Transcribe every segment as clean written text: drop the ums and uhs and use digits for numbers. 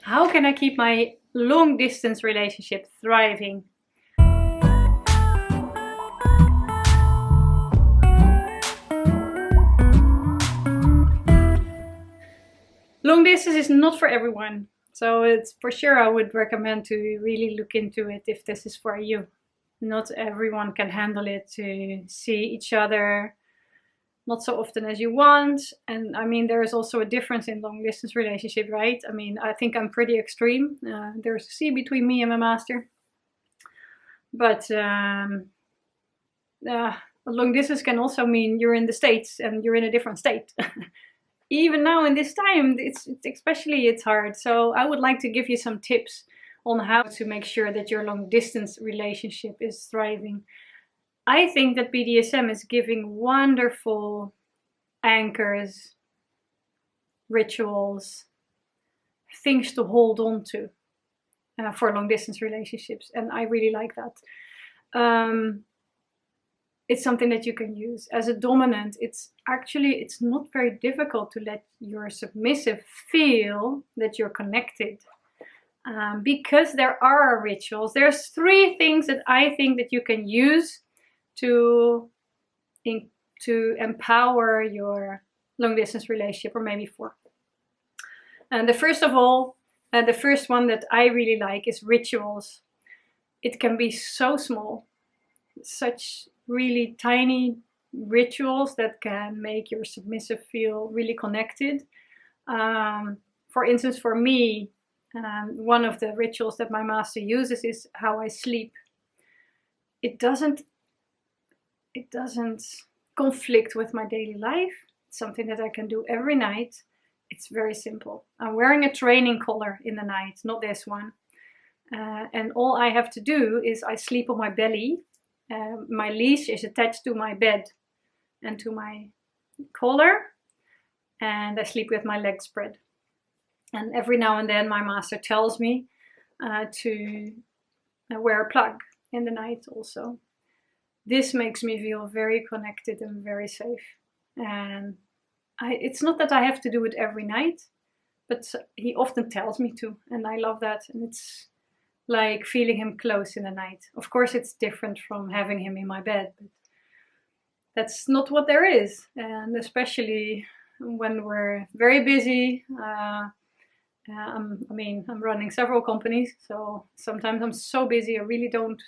How can I keep my long distance relationship thriving? Long distance is not for everyone. So it's for sure I would recommend to really look into it if this is for you. Not everyone can handle it to see each other not so often as you want. And I mean, there is also a difference in long distance relationship, right? I mean, I think I'm pretty extreme. There's a sea between me and my master. But long distance can also mean you're in the States and you're in a different state. Even now in this time, it's hard. So I would like to give you some tips on how to make sure that your long distance relationship is thriving. I think that BDSM is giving wonderful anchors, rituals, things to hold on to for long distance relationships, and I really like that. It's something that you can use as a dominant. It's not very difficult to let your submissive feel that you're connected, because there are rituals. There's 3 things that I think that you can use to empower your long distance relationship, or maybe 4. And the first one that I really like is rituals. It can be so small, such really tiny rituals that can make your submissive feel really connected. For instance, for me, one of the rituals that my master uses is how I sleep. It doesn't conflict with my daily life. It's something that I can do every night. It's very simple. I'm wearing a training collar in the night, not this one. And all I have to do is I sleep on my belly. My leash is attached to my bed and to my collar, and I sleep with my legs spread. And every now and then my master tells me to wear a plug in the night also. This makes me feel very connected and very safe. And it's not that I have to do it every night, but he often tells me to, and I love that. And it's like feeling him close in the night. Of course, it's different from having him in my bed, but that's not what there is. And especially when we're very busy. I'm running several companies, so sometimes I'm so busy I really don't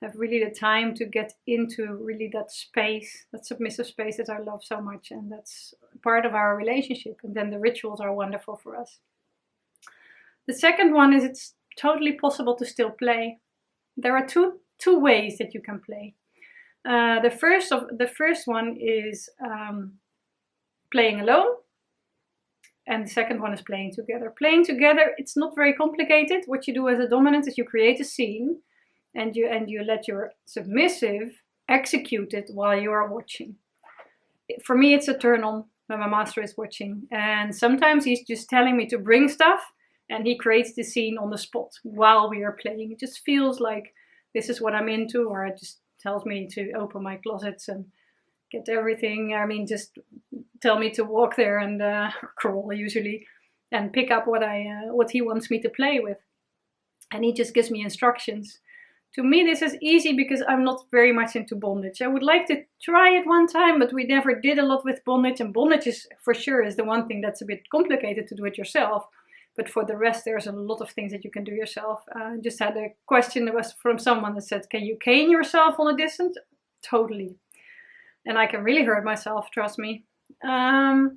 have really the time to get into really that space, that submissive space that I love so much, and that's part of our relationship. And then the rituals are wonderful for us. The second one is it's totally possible to still play. There are two ways that you can play. The first one is playing alone, and the second one is playing together. Playing together, it's not very complicated. What you do as a dominant is you create a scene, and you let your submissive execute it while you are watching. For me, it's a turn on when my master is watching, and sometimes he's just telling me to bring stuff, and he creates the scene on the spot while we are playing. It just feels like this is what I'm into, or it just tells me to open my closets and get everything. I mean, just tell me to walk there and crawl usually, and pick up what he wants me to play with, and he just gives me instructions. To me, this is easy because I'm not very much into bondage. I would like to try it one time, but we never did a lot with bondage, and bondage is for sure is the one thing that's a bit complicated to do it yourself. But for the rest, there's a lot of things that you can do yourself. Just had a question that was from someone that said, can you cane yourself on a distance? Totally. And I can really hurt myself, trust me. There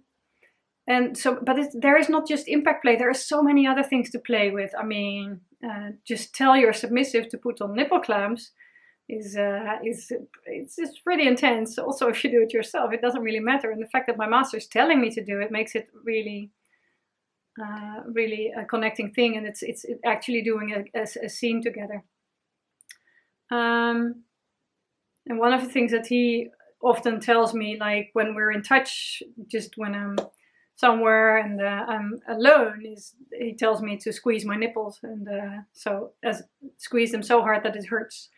is not just impact play. There are so many other things to play with. I mean, just tell your submissive to put on nipple clamps it's pretty intense. Also, if you do it yourself, it doesn't really matter. And the fact that my master is telling me to do it makes it really a connecting thing, and it's actually doing a scene together. And one of the things that he often tells me, like when we're in touch, just when I'm somewhere and I'm alone, is he tells me to squeeze my nipples, and squeeze them so hard that it hurts.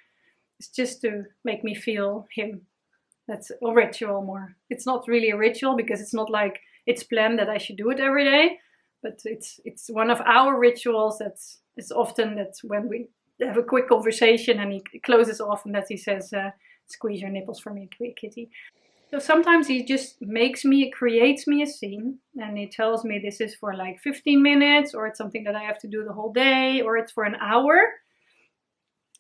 It's just to make me feel him. That's a ritual more. It's not really a ritual because it's not like it's planned that I should do it every day. but it's one of our rituals. It's often that's when we have a quick conversation and he closes off and that he says, squeeze your nipples for me, kitty. So sometimes he just creates me a scene, and he tells me this is for like 15 minutes, or it's something that I have to do the whole day, or it's for an hour.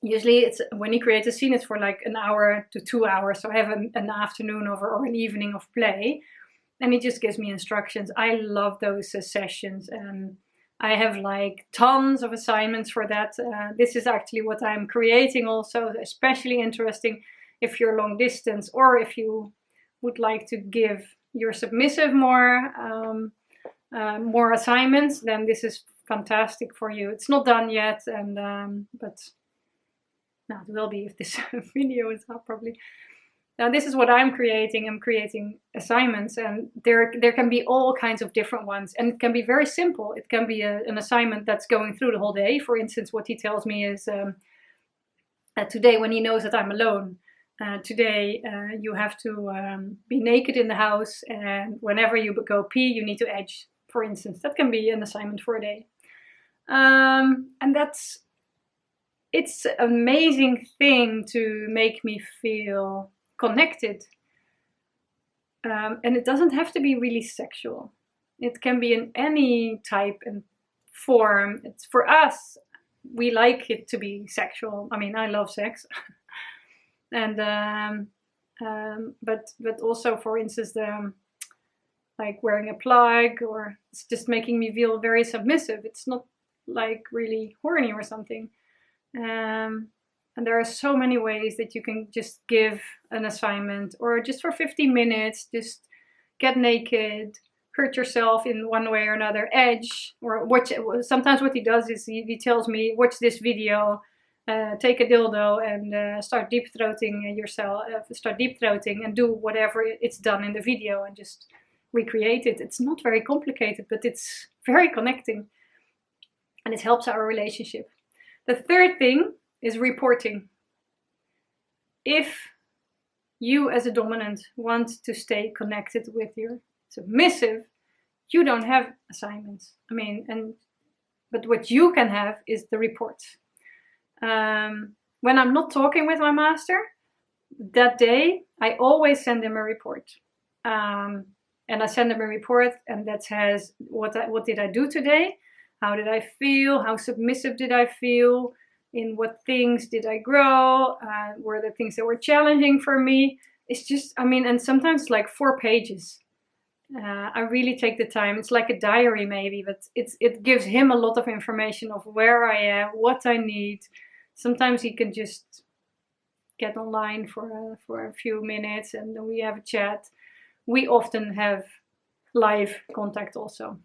Usually it's when he creates a scene, it's for like an hour to 2 hours. So I have an afternoon or an evening of play, and he just gives me instructions. I love those sessions, and I have like tons of assignments for that. This is actually what I'm creating also, especially interesting if you're long distance, or if you would like to give your submissive more assignments, then this is fantastic for you. It's not done yet, and but now it will be if this video is up probably. Now this is what I'm creating. I'm creating assignments, and there can be all kinds of different ones, and it can be very simple. It can be an assignment that's going through the whole day. For instance, what he tells me is today, when he knows that I'm alone, today you have to be naked in the house, and whenever you go pee, you need to edge, for instance. That can be an assignment for a day. And it's an amazing thing to make me feel connected. And it doesn't have to be really sexual. It can be in any type and form. It's for us, we like it to be sexual. I mean, I love sex. And but also, for instance, like wearing a plug, or it's just making me feel very submissive. It's not like really horny or something. And there are so many ways that you can just give an assignment, or just for 15 minutes, just get naked, hurt yourself in one way or another, edge, or watch. Sometimes what he does is he tells me, watch this video. Take a dildo and start deep throating yourself. Start deep throating and do whatever it's done in the video, and just recreate it. It's not very complicated, but it's very connecting, and it helps our relationship. The third thing is reporting. If you as a dominant want to stay connected with your submissive, you don't have assignments. I mean, but what you can have is the reports. When I'm not talking with my master that day, I always send him a report. And I send him a report, and that says what did I do today? How did I feel? How submissive did I feel? In what things did I grow? Were there things that were challenging for me? It's just, I mean, and sometimes like 4 pages. I really take the time. It's like a diary maybe, but it gives him a lot of information of where I am, what I need. Sometimes he can just get online for a few minutes, and then we have a chat. We often have live contact also.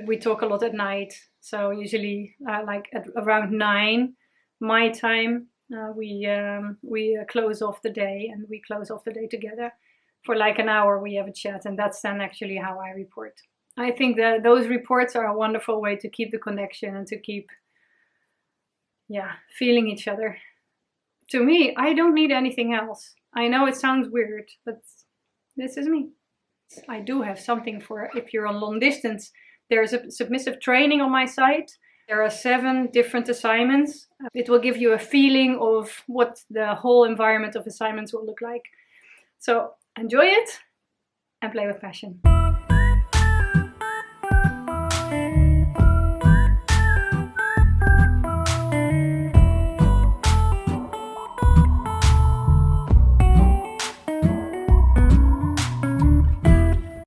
We talk a lot at night, so usually like at around 9 my time, we close off the day, and we close off the day together. For like an hour we have a chat, and that's then actually how I report. I think that those reports are a wonderful way to keep the connection and to keep feeling each other. To me, I don't need anything else. I know it sounds weird, but this is me. I do have something for if you're on long distance. There's a submissive training on my site. There are 7 different assignments. It will give you a feeling of what the whole environment of assignments will look like. So enjoy it and play with passion.